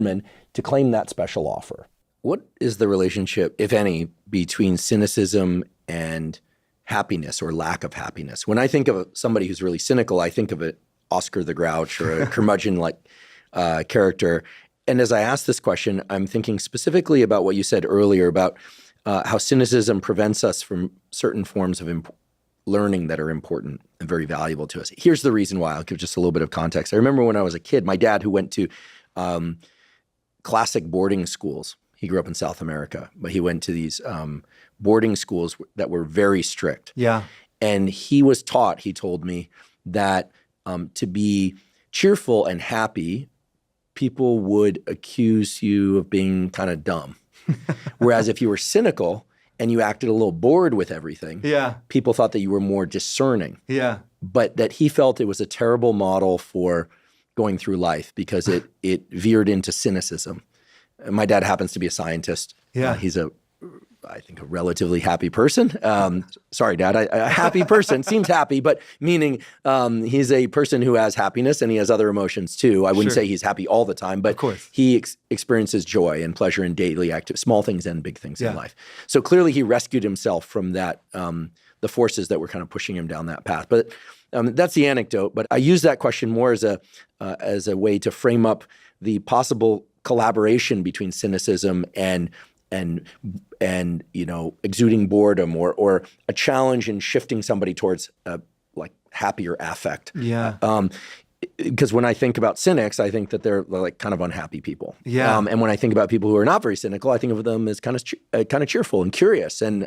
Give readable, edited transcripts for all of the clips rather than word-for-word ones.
to claim that special offer. What is the relationship, if any, between cynicism and happiness or lack of happiness? When I think of somebody who's really cynical, I think of an Oscar the Grouch or a curmudgeon-like character. And as I ask this question, I'm thinking specifically about what you said earlier about how cynicism prevents us from certain forms of learning that are important and very valuable to us. Here's the reason why. I'll give just a little bit of context. I remember when I was a kid, my dad, who went to classic boarding schools, he grew up in South America, but he went to these boarding schools that were very strict. Yeah. And he was taught, he told me, that to be cheerful and happy, people would accuse you of being kind of dumb. Whereas if you were cynical and you acted a little bored with everything, people thought that you were more discerning. Yeah. But that he felt it was a terrible model for going through life because it veered into cynicism. And my dad happens to be a scientist. Yeah. He's I think a relatively happy person. Sorry, Dad, a happy person, seems happy, but meaning he's a person who has happiness and he has other emotions too. I wouldn't say he's happy all the time, but he experiences joy and pleasure in daily small things and big things in life. So clearly he rescued himself from that, the forces that were kind of pushing him down that path. But that's the anecdote. But I use that question more as a way to frame up the possible collaboration between cynicism and exuding boredom or a challenge in shifting somebody towards like happier affect. Yeah. Because when I think about cynics, I think that they're like kind of unhappy people. Yeah. And when I think about people who are not very cynical, I think of them as kind of cheerful and curious. And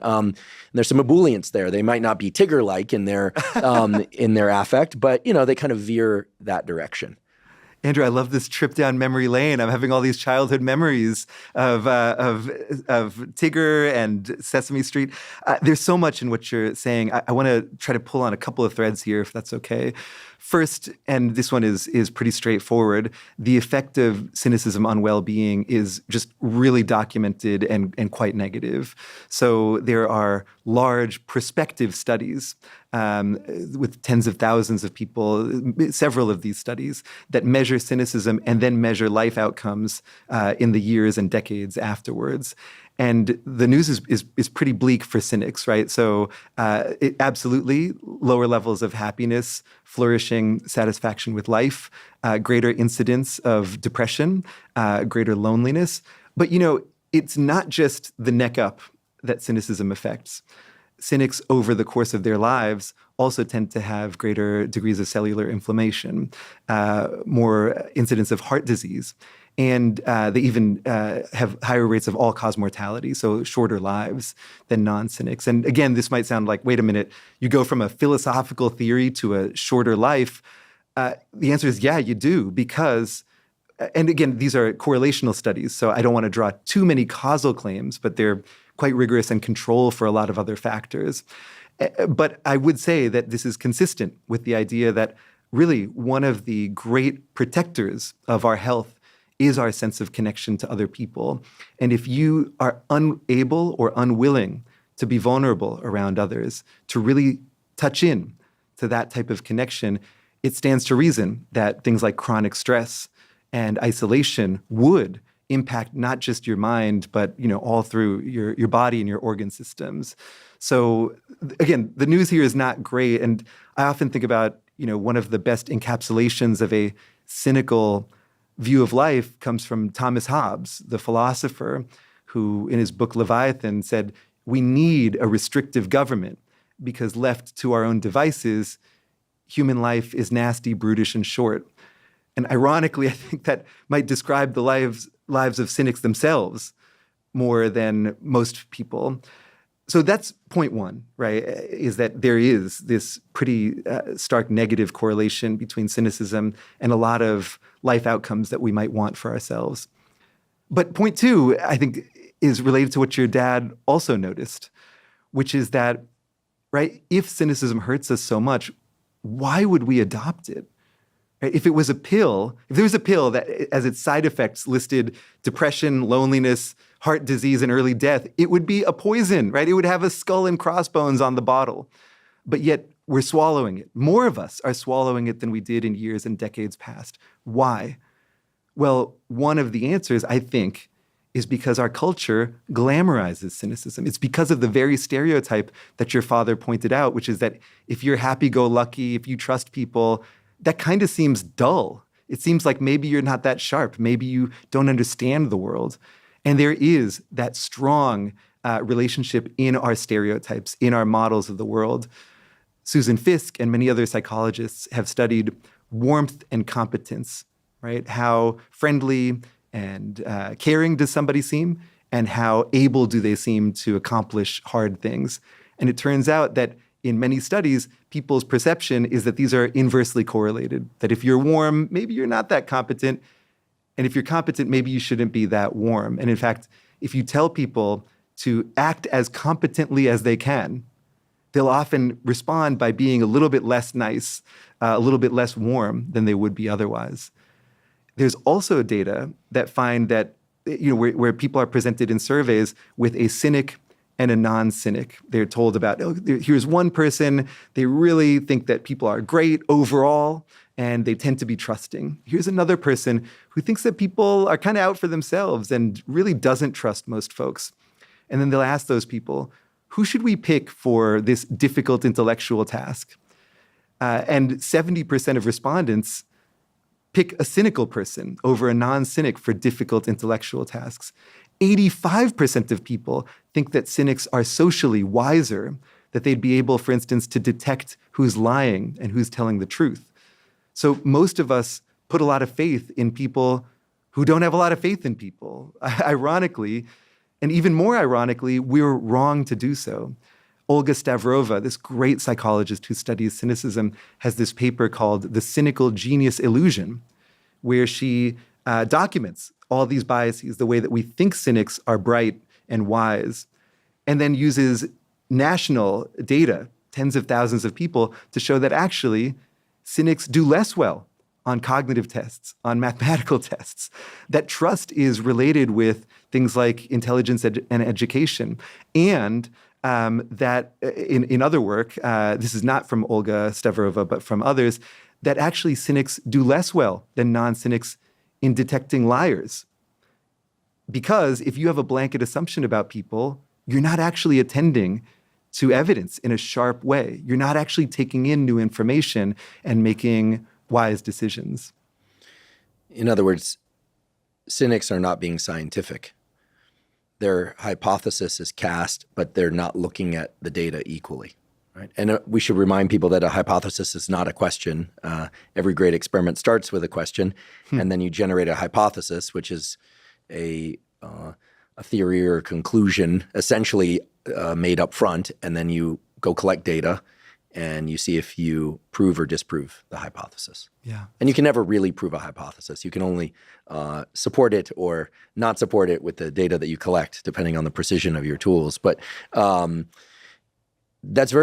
there's some ebullience there. They might not be Tigger-like in their in their affect, but they kind of veer that direction. Andrew, I love this trip down memory lane. I'm having all these childhood memories of Tigger and Sesame Street. There's so much in what you're saying. I want to try to pull on a couple of threads here, if that's okay. First, and this one is pretty straightforward, the effect of cynicism on well-being is just really documented and quite negative. So there are large prospective studies with tens of thousands of people, several of these studies, that measure cynicism and then measure life outcomes in the years and decades afterwards. And the news is pretty bleak for cynics, right? So absolutely lower levels of happiness, flourishing, satisfaction with life, greater incidence of depression, greater loneliness. But, it's not just the neck up that cynicism affects. Cynics over the course of their lives also tend to have greater degrees of cellular inflammation, more incidence of heart disease. And they even have higher rates of all-cause mortality, so shorter lives than non-cynics. And again, this might sound like, wait a minute, you go from a philosophical theory to a shorter life. The answer is, yeah, you do, because, and again, these are correlational studies, so I don't want to draw too many causal claims, but they're quite rigorous and control for a lot of other factors. But I would say that this is consistent with the idea that really one of the great protectors of our health is our sense of connection to other people. And if you are unable or unwilling to be vulnerable around others, to really touch in to that type of connection, it stands to reason that things like chronic stress and isolation would impact not just your mind, but all through your body and your organ systems. So again, the news here is not great. And I often think about, one of the best encapsulations of a cynical view of life comes from Thomas Hobbes, the philosopher, who in his book Leviathan said, we need a restrictive government because left to our own devices, human life is nasty, brutish, and short. And ironically, I think that might describe the lives of cynics themselves more than most people. So that's point one, right, is that there is this pretty stark negative correlation between cynicism and a lot of life outcomes that we might want for ourselves. But point two, I think, is related to what your dad also noticed, which is that, right, if cynicism hurts us so much, why would we adopt it? Right? If there was a pill that as its side effects listed depression, loneliness, heart disease, and early death, it would be a poison, right? It would have a skull and crossbones on the bottle. But yet we're swallowing it. More of us are swallowing it than we did in years and decades past. Why? Well, one of the answers, I think, is because our culture glamorizes cynicism. It's because of the very stereotype that your father pointed out, which is that if you're happy-go-lucky, if you trust people, that kind of seems dull. It seems like maybe you're not that sharp. Maybe you don't understand the world. And there is that strong relationship in our stereotypes, in our models of the world. Susan Fiske and many other psychologists have studied warmth and competence, right? How friendly and caring does somebody seem, and how able do they seem to accomplish hard things. And it turns out that in many studies, people's perception is that these are inversely correlated, that if you're warm, maybe you're not that competent, and if you're competent, maybe you shouldn't be that warm. And in fact, if you tell people to act as competently as they can, they'll often respond by being a little bit less nice, a little bit less warm than they would be otherwise. There's also data that find that, where people are presented in surveys with a cynic and a non-cynic. They're told about, here's one person, they really think that people are great overall, and they tend to be trusting. Here's another person who thinks that people are kind of out for themselves and really doesn't trust most folks. And then they'll ask those people, who should we pick for this difficult intellectual task? And 70% of respondents pick a cynical person over a non-cynic for difficult intellectual tasks. 85% of people think that cynics are socially wiser, that they'd be able, for instance, to detect who's lying and who's telling the truth. So most of us put a lot of faith in people who don't have a lot of faith in people. Ironically, and even more ironically, we're wrong to do so. Olga Stavrova, this great psychologist who studies cynicism, has this paper called The Cynical Genius Illusion, where she documents all these biases, the way that we think cynics are bright and wise, and then uses national data, tens of thousands of people, to show that actually cynics do less well on cognitive tests, on mathematical tests, that trust is related with things like intelligence and education, and that in other work, this is not from Olga Stavrova, but from others, that actually cynics do less well than non-cynics in detecting liars. Because if you have a blanket assumption about people, you're not actually attending to evidence in a sharp way. You're not actually taking in new information and making wise decisions. In other words, cynics are not being scientific. Their hypothesis is cast, but they're not looking at the data equally. Right? And we should remind people that a hypothesis is not a question. Every great experiment starts with a question, and then you generate a hypothesis, which is a theory or a conclusion essentially made up front, and then you go collect data and you see if you prove or disprove the hypothesis. Yeah. And you can never really prove a hypothesis. You can only support it or not support it with the data that you collect, depending on the precision of your tools. But that's very